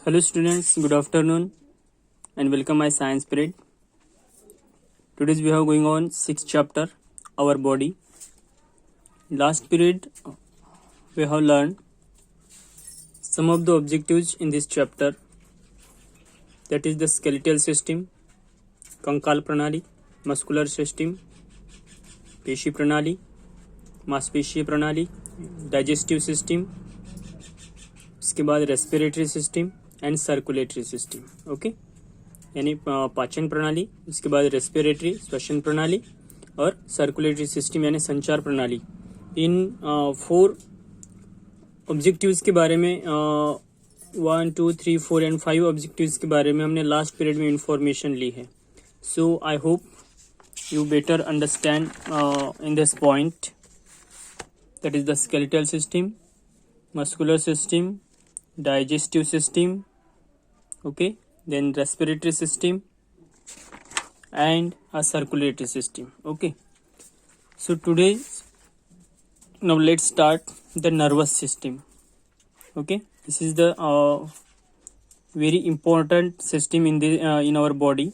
Hello students, good afternoon and welcome my science period. Today we are going on 6th chapter, our body. Last period we have learned some of the objectives in this chapter, that is the skeletal system, कंकाल प्रणाली, muscular system, पेशी प्रणाली, मांसपेशीय प्रणाली, digestive system, उसके बाद respiratory system and circulatory system. Okay, यानी पाचन प्रणाली, उसके बाद रेस्पिरेटरी श्वसन प्रणाली और सर्कुलेटरी सिस्टम यानी संचार प्रणाली. इन 4 ऑब्जेक्टिव्स के बारे में 1, 2, 3, 4 एंड 5 ऑब्जेक्टिव्स के बारे में हमने लास्ट पीरियड में इंफॉर्मेशन ली है. So I hope you better understand in this point, that is the skeletal system, muscular system, digestive system, okay, then respiratory system and a circulatory system. Okay, so today now let's start the nervous system. Okay, this is the very important system in the in our body,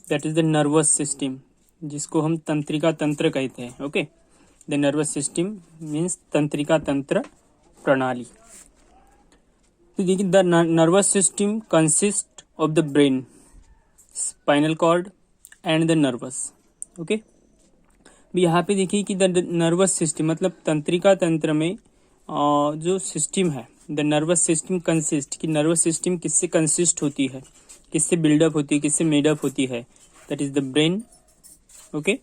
that is the nervous system, जिसको हम तंत्रिका तंत्र कहते हैं. Okay, the nervous system means तंत्रिका तंत्र प्रणाली. तो देखिए, the nervous system consist of the brain, spinal cord and the nervous. Okay, यहाँ पे देखिए कि द नर्वस सिस्टम मतलब तंत्रिका तंत्र में जो सिस्टम है, द नर्वस सिस्टम कंसिस्ट, कि नर्वस सिस्टम किससे कंसिस्ट होती है, किससे बिल्डअप होती है, किससे मेडअप होती है. That is the brain. Okay,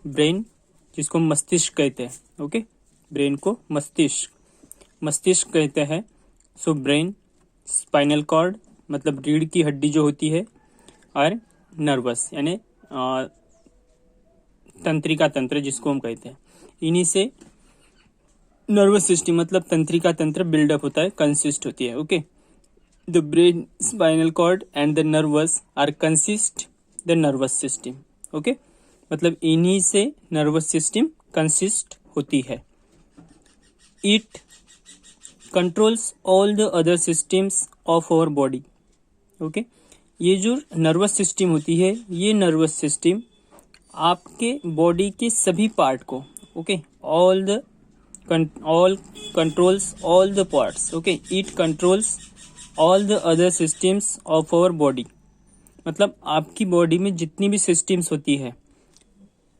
brain जिसको मस्तिष्क कहते हैं. ओके, ब्रेन को मस्तिष्क कहते हैं. सो ब्रेन, स्पाइनल कॉर्ड मतलब रीढ़ की हड्डी जो होती है, और नर्वस यानी तंत्रिका तंत्र जिसको हम कहते हैं. इन्हीं से नर्वस सिस्टम मतलब तंत्रिका तंत्र बिल्डअप होता है, कंसिस्ट होती है. Okay, the brain, spinal cord and the nervous are consist the nervous system. Okay, मतलब इन्हीं से नर्वस सिस्टम कंसिस्ट होती है. It controls all the other systems of our body. Okay, ये जो नर्वस सिस्टम होती है, ये नर्वस सिस्टम आपके बॉडी के सभी पार्ट को, okay, all controls all the parts. Okay, it controls all the other systems of our body, मतलब आपकी बॉडी में जितनी भी सिस्टम्स होती है,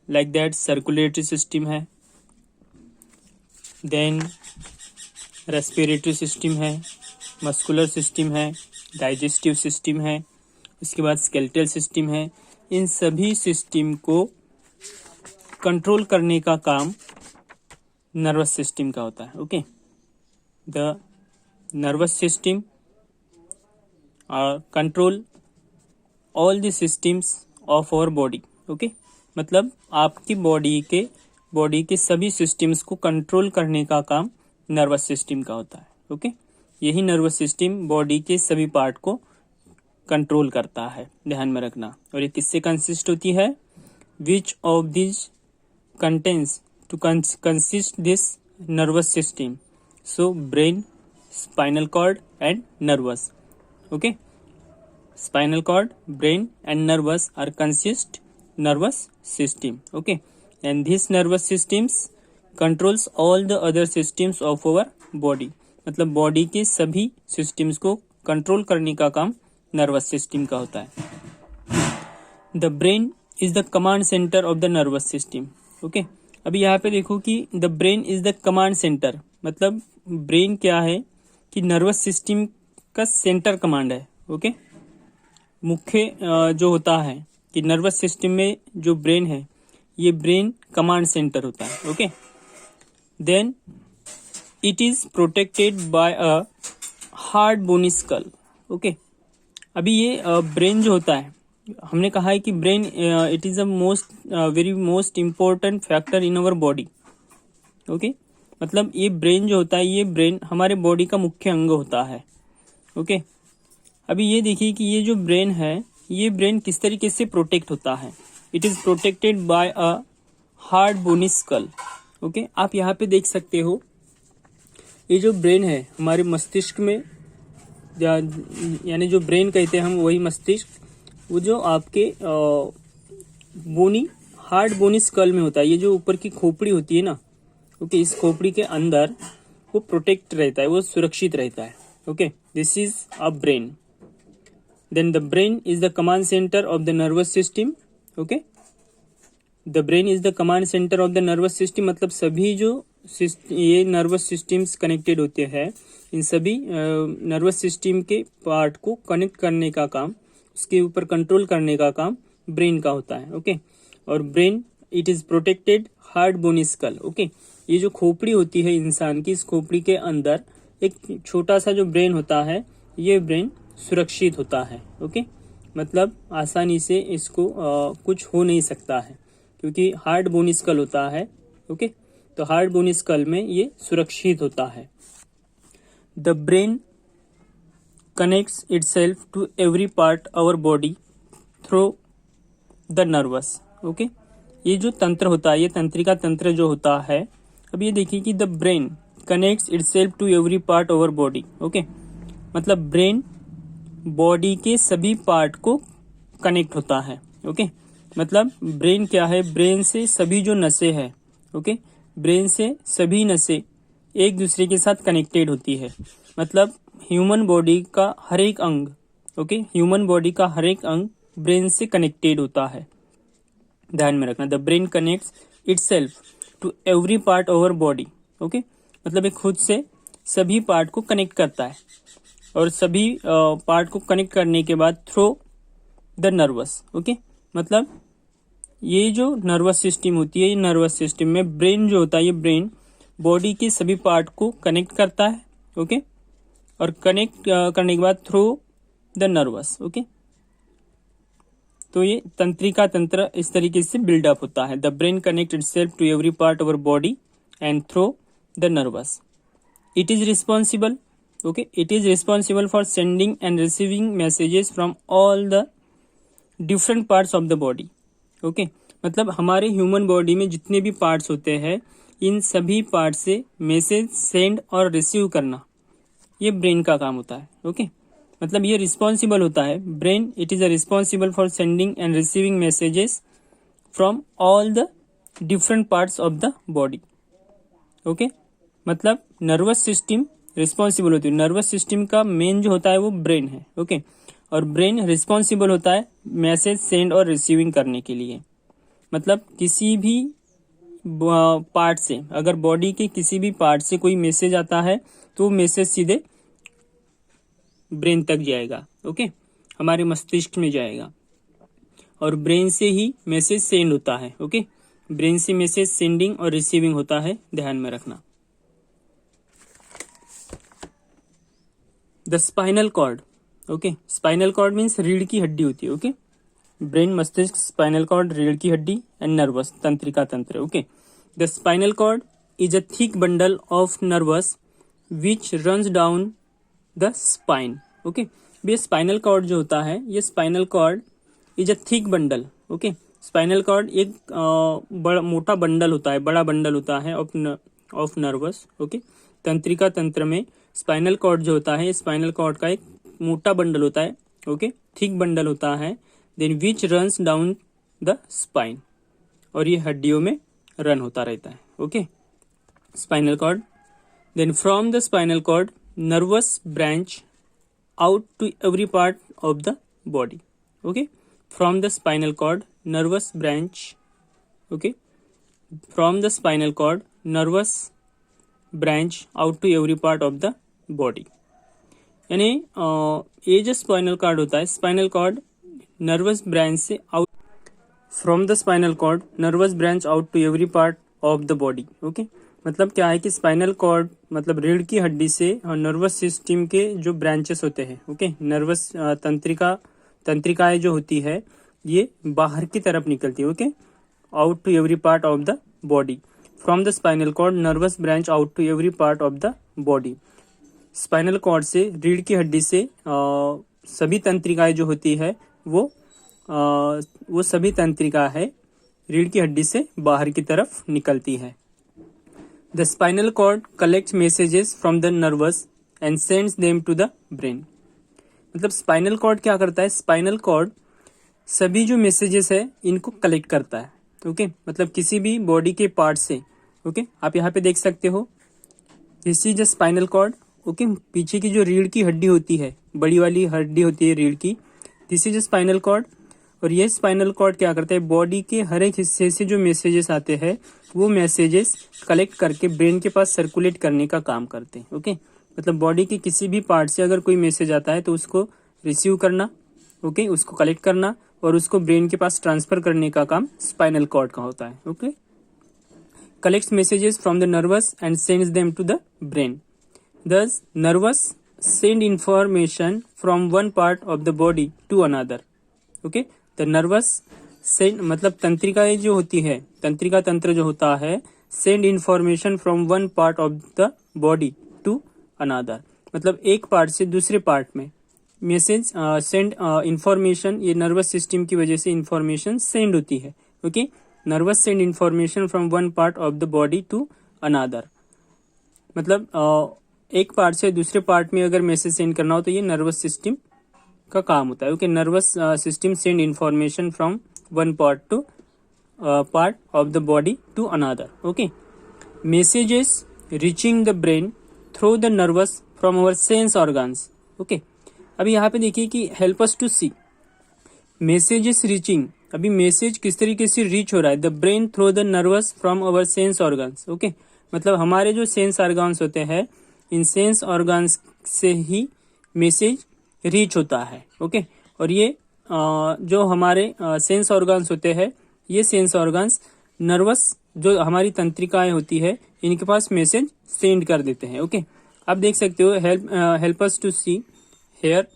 लाइक दैट सर्कुलेटरी सिस्टम है, देन रेस्पिरेटरी सिस्टम है, मस्कुलर सिस्टम है, डाइजेस्टिव सिस्टम है, उसके बाद स्केलेटल सिस्टम है. इन सभी सिस्टम को कंट्रोल करने का काम नर्वस सिस्टम का होता है. Okay, the nervous system control all the systems of our body. Okay, मतलब आपकी बॉडी के सभी सिस्टम्स को कंट्रोल करने का काम नर्वस सिस्टम का होता है. ओके, यही नर्वस सिस्टम बॉडी के सभी पार्ट को कंट्रोल करता है, ध्यान में रखना. और ये किससे कंसिस्ट होती है? Which of this contents to consist this nervous system? So brain, spinal cord and nervous. Okay, spinal cord, brain and nervous are consist nervous system. Okay, and this nervous systems controls all the other systems of our body, मतलब body के सभी systems को control करने का काम nervous system का होता है. The brain is the command centre of the nervous system. Okay, अभी यहाँ पे देखो कि the brain is the command centre, मतलब ब्रेन क्या है कि नर्वस सिस्टम का सेंटर कमांड है. ओके, मुख्य जो होता है कि नर्वस सिस्टम में जो ब्रेन है, ये ब्रेन कमांड सेंटर होता है. Okay, then it is protected by a hard bony skull. okay, अभी ये ब्रेन जो होता है, हमने कहा है कि brain it is a very most important factor in our body. Okay, मतलब ये ब्रेन जो होता है, ये ब्रेन हमारे बॉडी का मुख्य अंग होता है. ओके, अभी ये देखिए कि ये जो ब्रेन है, ये ब्रेन किस तरीके से प्रोटेक्ट होता है. It is protected by a hard bony skull. Okay, आप यहाँ पे देख सकते हो, ये जो ब्रेन है हमारे मस्तिष्क में यानी जो ब्रेन कहते हैं हम, वही मस्तिष्क, वो जो आपके बोनी हार्ड बोनी स्कल में होता है। ये जो ऊपर की खोपड़ी होती है ना, ओके, इस खोपड़ी के अंदर वो प्रोटेक्ट रहता है, वो सुरक्षित रहता है। Okay, this is a brain. Then the brain is the command centre of the nervous system. Okay, the brain is the command centre of the nervous system, मतलब सभी जो ये नर्वस सिस्टम्स कनेक्टेड होते हैं, इन सभी नर्वस सिस्टम के part को connect करने का काम, उसके ऊपर कंट्रोल करने का काम ब्रेन का होता है। ओके, और brain it is protected hard bony skull. Okay, ये जो खोपड़ी होती है इंसान की, इस खोपड़ी के अंदर एक छोटा सा जो ब्रेन होता है, ये ब्रेन सुरक्षित होता है। ओके, मतलब आसानी से इसको कुछ हो नहीं सकता है, क्योंकि हार्ड बोनी स्कल होता है। ओके, तो हार्ड बोनी स्कल में ये सुरक्षित होता है। The brain connects itself to every part our body through the nervous. Okay, ये जो तंत्र होता है, ये तंत्रिका तंत्र जो होता है, अब ये देखिए कि the brain connects itself to every part our body. Okay, मतलब ब्रेन बॉडी के सभी पार्ट को कनेक्ट होता है। ओके, मतलब ब्रेन क्या है, ब्रेन से सभी जो नसें हैं, ओके, ब्रेन से सभी नसें एक दूसरे के साथ कनेक्टेड होती है। मतलब ह्यूमन बॉडी का हर एक अंग, ओके, ह्यूमन बॉडी का हर एक अंग ब्रेन से कनेक्टेड होता है। ध्यान में रखना, the brain connects itself to every part over body. Okay, मतलब ये खुद से सभी पार्ट को कनेक्ट करता है, और सभी पार्ट को कनेक्ट करने के बाद थ्रू द नर्वस। ओके, मतलब ये जो नर्वस सिस्टम होती है, ये नर्वस सिस्टम में ब्रेन जो होता है, ये ब्रेन बॉडी के सभी पार्ट को कनेक्ट करता है। ओके, और कनेक्ट करने के बाद थ्रू द नर्वस। ओके, तो ये तंत्रिका तंत्र इस तरीके से बिल्डअप होता है। The brain connect itself to every part of our body and through the nervous. It is responsible, okay, it is responsible for sending and receiving messages from all the different parts of the body. Okay, मतलब हमारे human body में जितने भी parts होते हैं, इन सभी part से message send और रिसीव करना, ये ब्रेन का काम होता है। ओके, मतलब ये रिस्पॉन्सिबल होता है, brain it is a responsible for sending and receiving messages from all the different parts of the body. Okay, मतलब नर्वस सिस्टम रिस्पॉन्सिबल होती है, नर्वस सिस्टम का मेन जो होता है वो ब्रेन है। ओके, और ब्रेन रिस्पॉन्सिबल होता है मैसेज सेंड और रिसीविंग करने के लिए। मतलब किसी भी पार्ट से, अगर बॉडी के किसी भी पार्ट से कोई मैसेज आता है, तो वो मैसेज सीधे ब्रेन तक जाएगा। ओके, हमारे मस्तिष्क में जाएगा, और ब्रेन से ही मैसेज सेंड होता है। ओके, ब्रेन से मैसेज सेंडिंग और रिसीविंग होता है, ध्यान में रखना। The spinal cord, okay, spinal cord means रीढ़ की हड्डी होती है। ओके, ब्रेन, मस्तिष्क, स्पाइनल कॉर्ड, रीढ़ की हड्डी एंड नर्वस, तंत्रिका तंत्र। Okay, the spinal cord is a thick bundle of nervous which runs down the spine. Okay, ये स्पाइनल कॉर्ड जो होता है, ये spinal cord is a thick bundle. Okay, spinal cord एक बड़ा मोटा बंडल होता है, बड़ा बंडल होता है ऑफ नर्वस। ओके, तंत्रिका तंत्र में स्पाइनल कॉर्ड जो होता है, स्पाइनल कॉर्ड का एक मोटा बंडल होता है। ओके, थिक बंडल होता है, then which runs down the spine, और ये हड्डियों में रन होता रहता है। Okay, spinal cord, then from the spinal cord nervous branch out to every part of the body. Okay, from the spinal cord nervous branch, okay, from the spinal cord nervous branch out to every part of the body. यानी ये जो spinal cord होता है, spinal cord nervous branch से out, from the spinal cord nervous branch out to every part of the body. Okay, मतलब क्या है कि स्पाइनल कॉर्ड मतलब रीढ़ की हड्डी से नर्वस सिस्टम के जो ब्रांचेस होते हैं, ओके, नर्वस तंत्रिकाएं जो होती है, ये बाहर की तरफ निकलती है। Okay, out to every part of the body. From the spinal cord nervous branch out to every part of the body. Spinal cord से, रीढ़ की हड्डी से सभी तंत्रिकाएं जो होती है, वो सभी तंत्रिका है रीढ़ की हड्डी से बाहर की तरफ निकलती है। The spinal cord collects messages from the nervous and sends them to the brain. मतलब स्पाइनल कॉर्ड क्या करता है, स्पाइनल कॉर्ड सभी जो मैसेजेस है इनको कलेक्ट करता है। ओके, मतलब किसी भी बॉडी के पार्ट से। ओके, आप यहाँ पे देख सकते हो, this is a spinal cord. Okay, पीछे की जो रीढ़ की हड्डी होती है, बड़ी वाली हड्डी होती है रीढ़ की, this is a spinal cord. और ये स्पाइनल कॉर्ड क्या करता है, बॉडी के हर एक हिस्से से जो मैसेजेस आते हैं वो मैसेजेस कलेक्ट करके ब्रेन के पास सर्कुलेट करने का काम करते हैं। ओके, मतलब बॉडी के किसी भी पार्ट से अगर कोई मैसेज आता है तो उसको रिसीव करना, ओके, उसको कलेक्ट करना और उसको ब्रेन के पास ट्रांसफर करने का काम स्पाइनल कॉर्ड का होता है। Okay, collects messages from the nervous and sends them to the brain. Thus, nervous send information from one part of the body to another. Okay, the nervous send मतलब तंत्रिकाएं जो होती है, तंत्रिका तंत्र जो होता है, send information from one part of the body to another. मतलब एक पार्ट से दूसरे पार्ट में मैसेज सेंड इंफॉर्मेशन, ये नर्वस सिस्टम की वजह से इंफॉर्मेशन सेंड होती है। Okay, nervous send information from one part of the body to another, मतलब एक पार्ट से दूसरे पार्ट में अगर मैसेज सेंड करना हो तो ये नर्वस सिस्टम का काम होता है। Okay, nervous system send information from one part to part of the body to another. Okay, messages reaching the brain through the nervous from our sense organs. Okay, अभी यहाँ पे देखिए कि help us to see messages reaching, अभी message किस तरीके से reach हो रहा है, the brain through the nervous from our sense organs. Okay, मतलब हमारे जो सेंस ऑर्गन्स होते हैं, इन सेंस ऑर्गन्स से ही मैसेज रीच होता है। ओके, और ये जो हमारे सेंस ऑर्गन्स होते हैं, ये सेंस ऑर्गन्स नर्वस जो हमारी तंत्रिकाएं होती है इनके पास मैसेज सेंड कर देते हैं। ओके, आप देख सकते हो, help us to see hear.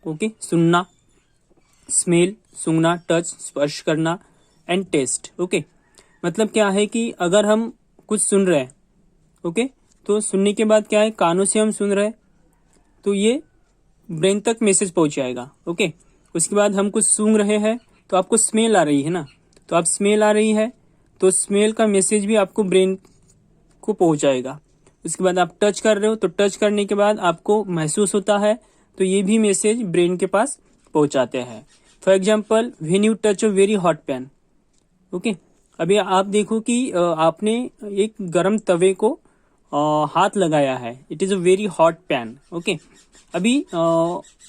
Okay, सुनना, स्मेल सूंघना, टच स्पर्श करना, एंड टेस्ट। ओके, मतलब क्या है कि अगर हम कुछ सुन रहे हैं, ओके, तो सुनने के बाद क्या है, कानों से हम सुन रहे हैं तो ये ब्रेन तक मैसेज पहुंचाएगा। ओके, उसके बाद हम कुछ सूंघ रहे हैं तो आपको स्मेल आ रही है ना, तो आप स्मेल आ रही है तो स्मेल का मैसेज भी आपको ब्रेन को पहुंचाएगा। उसके बाद आप टच कर रहे हो तो टच करने के बाद आपको महसूस होता है तो ये भी मैसेज ब्रेन के पास पहुंचाते हैं। For example, when you touch a very hot pan. Okay, अभी आप देखो कि आपने एक गर्म तवे को हाथ लगाया है, it is a very hot pan. Okay, अभी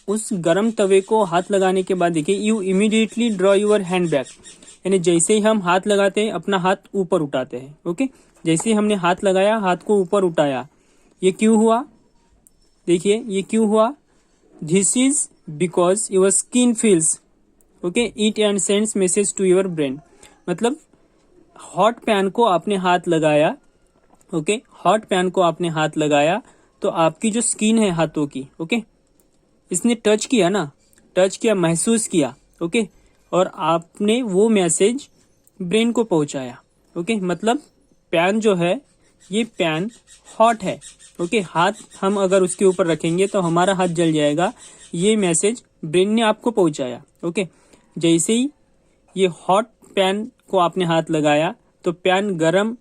उस गर्म तवे को हाथ लगाने के बाद देखिए, you immediately draw your hand back, यानी जैसे ही हम हाथ लगाते हैं अपना हाथ ऊपर उठाते हैं। ओके, जैसे ही हमने हाथ लगाया, हाथ को ऊपर उठाया, ये क्यों हुआ, देखिए ये क्यों हुआ, this is because your skin feels, okay, it and sends message to your brain. मतलब हॉट पैन को आपने हाथ लगाया, ओके, हॉट पैन को आपने हाथ लगाया तो आपकी जो स्किन है हाथों की, ओके, इसने टच किया ना, टच किया, महसूस किया। ओके, और आपने वो मैसेज ब्रेन को पहुंचाया। ओके, मतलब पैन जो है, ये पैन हॉट है। ओके, हाथ हम अगर उसके ऊपर रखेंगे तो हमारा हाथ जल जाएगा, ये मैसेज ब्रेन ने आपको पहुंचाया। ओके, जैसे ही ये हॉट पैन को आपने हाथ लगाया तो पैन गरम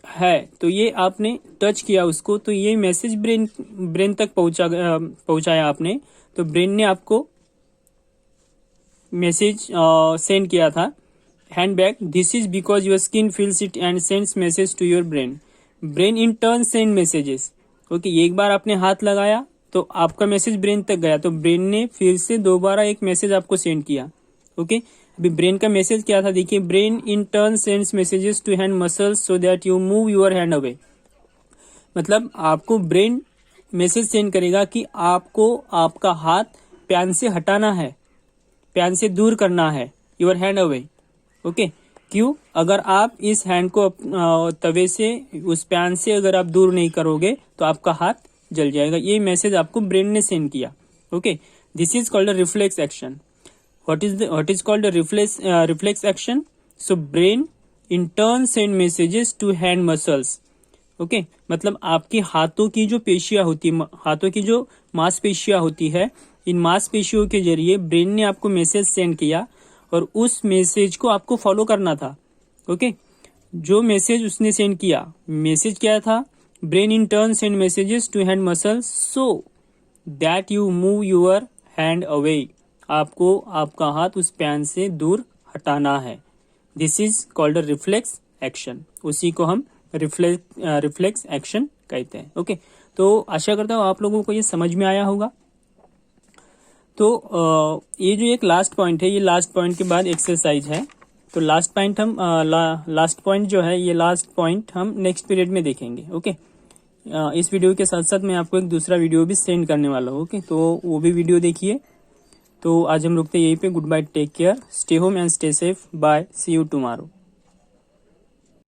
है तो ये आपने टच किया उसको, तो ये मैसेज ब्रेन तक पहुंचाया आपने, तो ब्रेन ने आपको मैसेज सेंड किया था, hand back, this is because your skin feels it and sends message to your brain, brain in turn send messages. Okay, एक बार आपने हाथ लगाया तो आपका मैसेज ब्रेन तक गया, तो ब्रेन ने फिर से दोबारा एक मैसेज आपको सेंड किया। ओके, अभी ब्रेन का मैसेज क्या था, देखिए, brain in turn sends messages to hand muscles so that you move your hand away. मतलब आपको ब्रेन मैसेज सेंड करेगा कि आपको आपका हाथ पैन से हटाना है, पैन से दूर करना है, योर हैंड अवे। ओके, क्यों, अगर आप इस हैंड को तवे से, उस पैन से अगर आप दूर नहीं करोगे तो आपका हाथ जल जाएगा। ये मैसेज आपको ब्रेन ने सेंड किया। Okay, this is called a reflex action. What is called a reflex action? So brain in turn send messages to hand muscles. Okay, मतलब आपकी हाथों की जो पेशियां होती है, हाथों की जो मांसपेशियां होती है, इन मांसपेशियों के जरिए ब्रेन ने आपको मैसेज सेंड किया और उस मैसेज को आपको फॉलो करना था। ओके, जो मैसेज उसने सेंड किया, मैसेज क्या था, brain in turn send messages to hand muscles so that you move your hand away, आपको आपका हाथ उस पेन से दूर हटाना है। This is called a reflex action, उसी को हम रिफ्लेक्स एक्शन कहते हैं। ओके, तो आशा करता हूँ आप लोगों को ये समझ में आया होगा। तो ये जो एक लास्ट पॉइंट है, ये लास्ट पॉइंट के बाद एक्सरसाइज है। तो लास्ट पॉइंट हम लास्ट पॉइंट जो है, ये लास्ट पॉइंट हम नेक्स्ट पीरियड में देखेंगे। ओके, इस वीडियो के साथ साथ मैं आपको एक दूसरा वीडियो भी सेंड करने वाला हूँ। ओके, तो वो भी वीडियो देखिए। तो आज हम रुकते यहीं पे। Good bye, take care, stay home and stay safe, bye, see you tomorrow.